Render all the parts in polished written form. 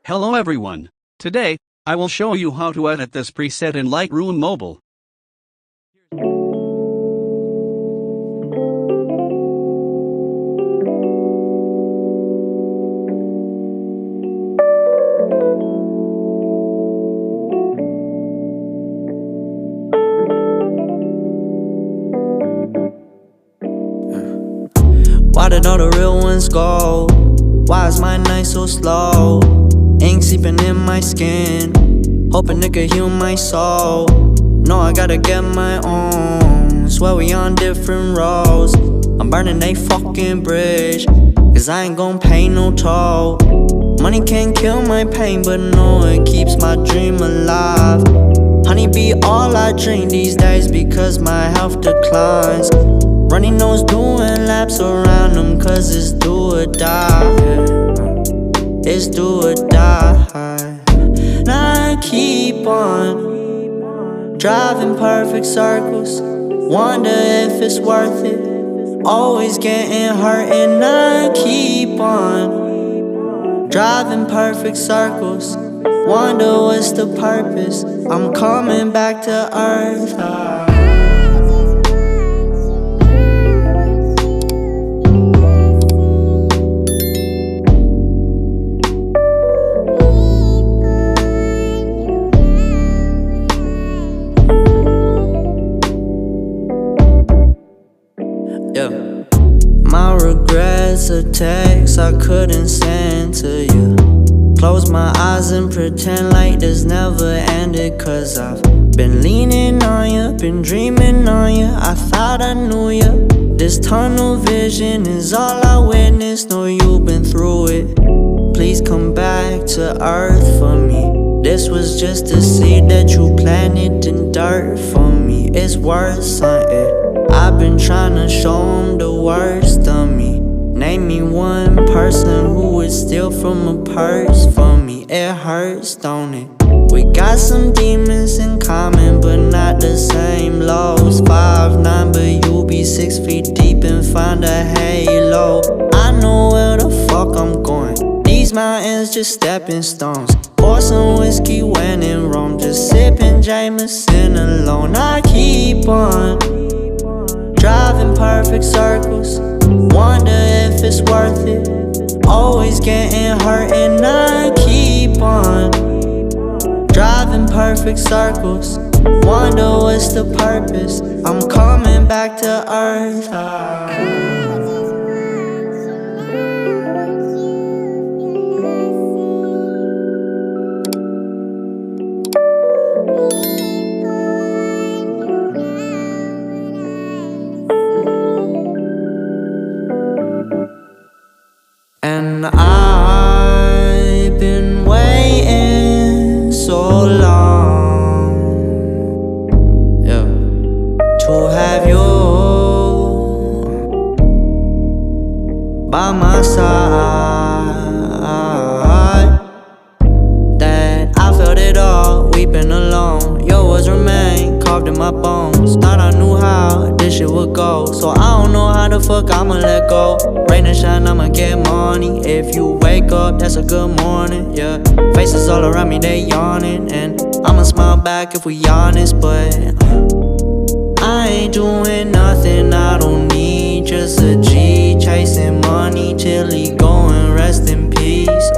Hello everyone. Today, I will show you how to edit this preset in Lightroom Mobile. Why did all the real ones go? Why is my night so slow? Ink seeping in my skin, hoping it could heal my soul. No, I gotta get my own. Swear we on different roads. I'm burning a fucking bridge, cause I ain't gon' pay no toll. Money can't kill my pain, but no, it keeps my dream alive. Honey be all I drink these days because my health declines. Running nose doing laps around them cause it's do or die. It's do or die. Now I keep on driving perfect circles, wonder if it's worth it. Always getting hurt and I keep on driving perfect circles, wonder what's the purpose. I'm coming back to earth. My regrets are texts I couldn't send to you. Close my eyes and pretend like this never ended, cause I've been leaning on you, been dreaming on you. I thought I knew you. This tunnel vision is all I witnessed. Know you've been through it. Please come back to earth for me. This was just a seed that you planted in dirt for me. It's worth something. I've been trying to show them the worst of me. Name me one person who would steal from a purse for me. It hurts, don't it? We got some demons in common, but not the same lows. 5'9", but you be 6 feet deep and find a halo. I know where the fuck I'm going. These mountains just stepping stones. Pour some whiskey when in Rome, just sipping Jameson alone. I keep on driving perfect circles, wonder if it's worth it. Always getting hurt and I keep on driving perfect circles, wonder what's the purpose. I'm coming back to earth. And I've been waiting so long, to have you by my side. That I felt it all, weeping alone. Your words remain carved in my bones. Thought I knew how this shit would go, so I don't know how the fuck I'ma let go. Rain and shine, I'ma get money. If you wake up, that's a good morning, yeah. Faces all around me, they yawning, and I'ma smile back if we honest. But I ain't doing nothing I don't need. Just a G, chasing money till he go and rest in peace.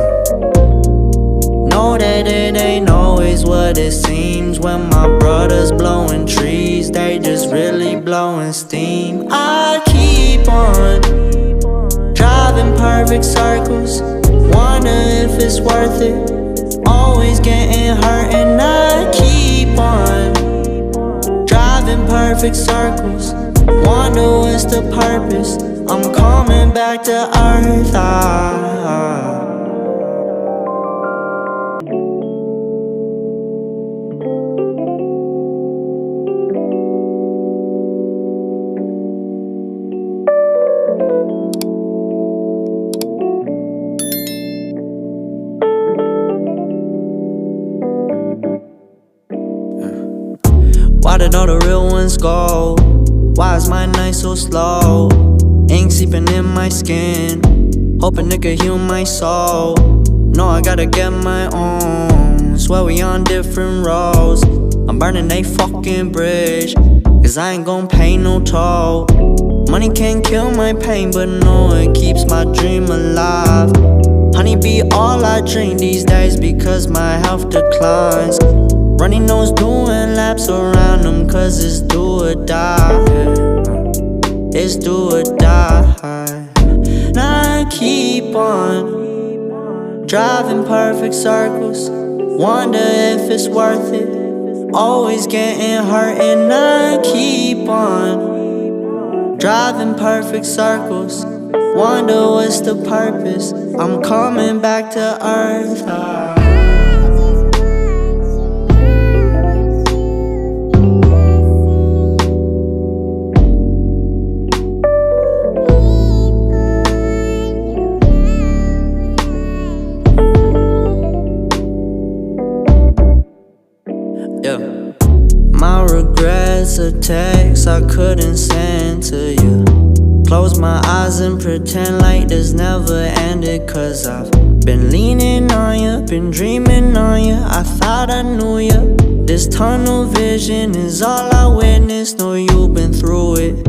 Know that it ain't always what it seems. When my brothers blowing trees, they just really blowing steam. I keep on driving perfect circles, wonder if it's worth it. Always getting hurt and I keep on driving perfect circles, wonder what's the purpose. I'm coming back to earth. Why did all the real ones go? Why is my night so slow? Ink seeping in my skin, hoping it could heal my soul. No, I gotta get my own. Swear we on different roads. I'm burning they fucking bridge, cause I ain't gon' pay no toll. Money can't kill my pain, but no, it keeps my dream alive. Honey be all I drink these days because my health declines. Running nose doing laps around them cause it's do or die. It's do or die. Now I keep on driving perfect circles, wonder if it's worth it. Always getting hurt and I keep on driving perfect circles, wonder what's the purpose. I'm coming back to earth. Yeah. My regrets are texts I couldn't send to you. Close my eyes and pretend like this never ended, cause I've been leaning on you, been dreaming on you. I thought I knew you. This tunnel vision is all I witnessed. Know you've been through it.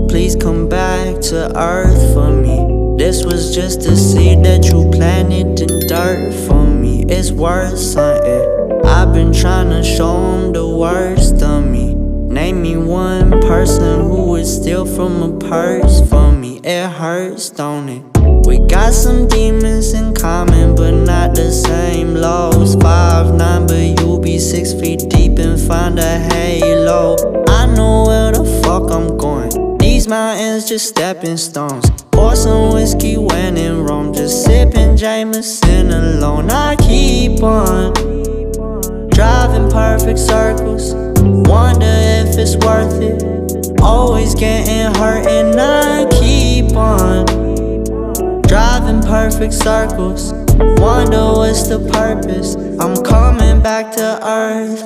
Please come back to earth for me. This was just a seed that you planted in dirt for me. It's worth something. I've been trying to show them the worst of me. Name me one person who would steal from a purse for me. It hurts, don't it? We got some demons in common, but not the same lows. 5'9", but you be 6 feet deep and find a halo. I know where the fuck I'm going. These mountains just stepping stones. Pour some whiskey when in Rome, just sipping Jameson alone. I keep on driving perfect circles, wonder if it's worth it. Always getting hurt and I keep on driving perfect circles, wonder what's the purpose. I'm coming back to earth.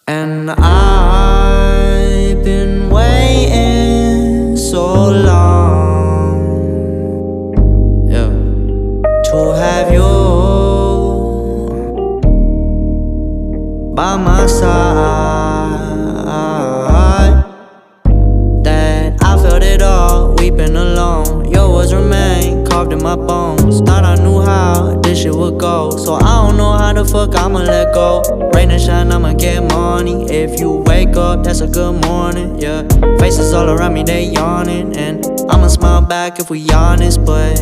And I've been waiting so long, yeah, to have you by my side. That I felt it all, weeping alone. Your words remain carved in my bones. Thought I knew how this shit would go, so I don't know how the fuck I'ma let go. Rain and shine, I'ma get money. If you wake up, that's a good morning, yeah. Faces all around me, they yawning, and I'ma smile back if we honest. But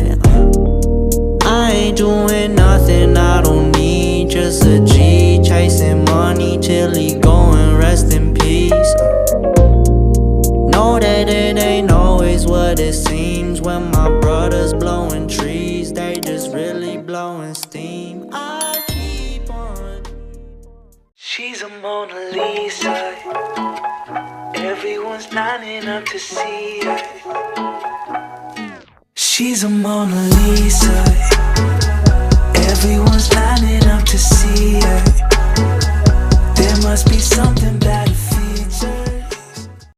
I ain't doing nothing I don't need. Just a G chasing money till he go and rest in peace. Know that it ain't always what it seems. When my brothers blowing trees, they just really blowing steam. I keep on. She's a Mona Lisa. Everyone's lining up to see her. She's a Mona Lisa. Everyone's lining up to see her. There must be something back.